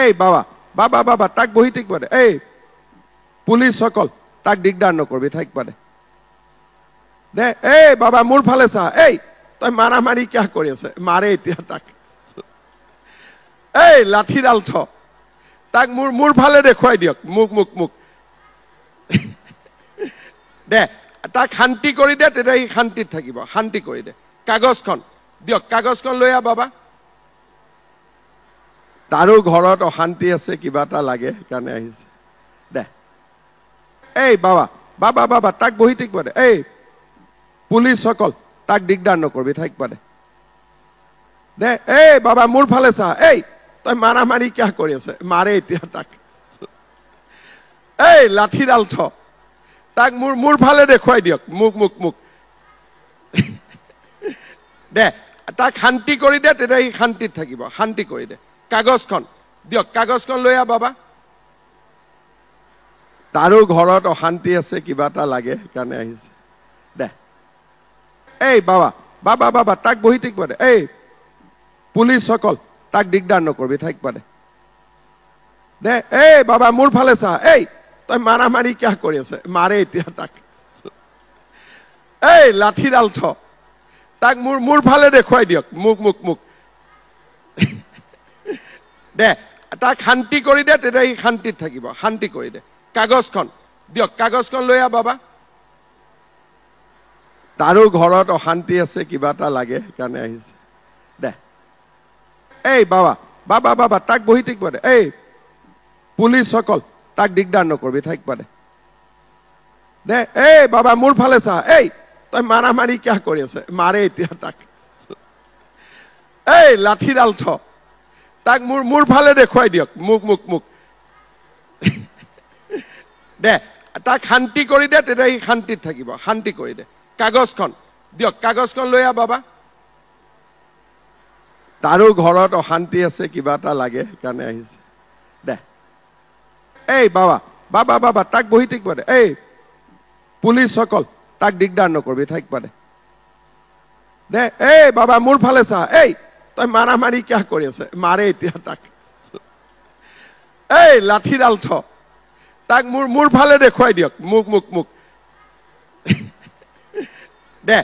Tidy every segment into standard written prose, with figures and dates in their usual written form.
এই বাবা বাবা বাবা তাক বহি থাকিব দে এই পুলিচসকল তাক দিগদাৰ নকৰবি থাকিব দে দে এই বাবা মোৰ ফালে চা এই তই মাৰামাৰি কিয় কৰি আছে মাৰে এতিয়া তাক এই লাঠিডাল থ তাক মোৰ ফালে দেখুৱাই দিয়ক মোক মোক মোক দে তাক শান্তি কৰি দে তেতিয়া সি শান্তিত থাকিব শান্তি কৰি দে কাগজখন দিয়ক কাগজখন লৈ আহ বাবা তাৰো ঘৰত অশান্তি আছে কিবা এটা লাগে সেইকাৰণে আহিছে দে এই বাবা বাবা বাবা তাক বহি থাকিব দে এই পুলিচসকল তাক দিগদাৰ নকৰবি থাকিব দে দে এই বাবা মোৰ ফালে চা এই তই মাৰামাৰি কিয় কৰি আছে মাৰে এতিয়া তাক এই লাঠিডাল থ তাক মোৰ ফালে দেখুৱাই দিয়ক মোক মোক মোক দে তাক শান্তি কৰি দে তেতিয়া সি শান্তিত থাকিব শান্তি কৰি দে কাগজখন দিয়ক কাগজখন লৈ আহ বাবা তাৰো ঘৰত অশান্তি আছে কিবা এটা লাগে সেইকাৰণে আহিছে দে এই বাবা বাবা বাবা তাক বহি থাকিব দে এই পুলিচসকল তাক দিগদাৰ নকৰবি থাকিব দে দে এই বাবা মোৰ ফালে চা এই তই মাৰামাৰি কিয় কৰি আছে মাৰে এতিয়া তাক এই লাঠিডাল থ তাক মোৰ ফালে দেখুৱাই দিয়ক মোক মোক মোক দে তাক শান্তি কৰি দে তেতিয়া সি শান্তিত থাকিব শান্তি কৰি দে কাগজখন দিয়ক কাগজখন লৈ আহ বাবা তাৰো ঘৰত অশান্তি আছে কিবা এটা লাগে সেইকাৰণে আহিছে দে এই বাবা বাবা বাবা তাক বহি থাকিব দে এই পুলিচসকল তাক দিগদাৰ নকৰবি থাকিব দে দে এই বাবা মোৰ ফালে চা এই তই মাৰামাৰি কিয় কৰি আছে মাৰে এতিয়া তাক এই লাঠিডাল থ তাক মোৰ ফালে দেখুৱাই দিয়ক মোক মোক মোক দে তাক শান্তি কৰি দে তেতিয়া সি শান্তিত থাকিব শান্তি কৰি দে কাগজখন দিয়ক কাগজখন লৈ আহ বাবা তাৰো ঘৰত অশান্তি আছে কিবা এটা লাগে সেইকাৰণে আহিছে দে এই বাবা বাবা বাবা তাক বহি থাকিব দে এই পুলিচসকল তাক দিগদাৰ নকৰবি থাকিব দে দে এই বাবা মোৰ ফালে চা এই তই মাৰামাৰি কিয় কৰি আছে মাৰে এতিয়া তাক এই লাঠিডাল থ তাক মোৰ ফালে দেখুৱাই দিয়ক মোক মোক মোক দে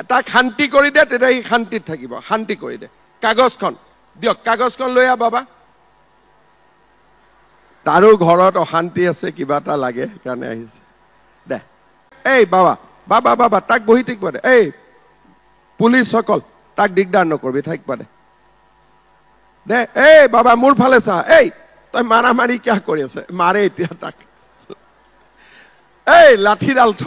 তাক শান্তি কৰি দে তেতিয়া সি শান্তিত থাকিব শান্তি কৰি দে কাগজখন দিয়ক কাগজখন লৈ আহ বাবা তাৰো ঘৰত অশান্তি আছে কিবা এটা লাগে সেইকাৰণে আহিছে দে এই বাবা বাবা বাবা তাক বহি থাকিব দে এই পুলিচসকল তাক দিগদাৰ নকৰবি থাকিব দে দে এই বাবা মোৰ ফালে চা এই তই মাৰামাৰি কিয় কৰি আছে মাৰে এতিয়া তাক এই লাঠিডাল থ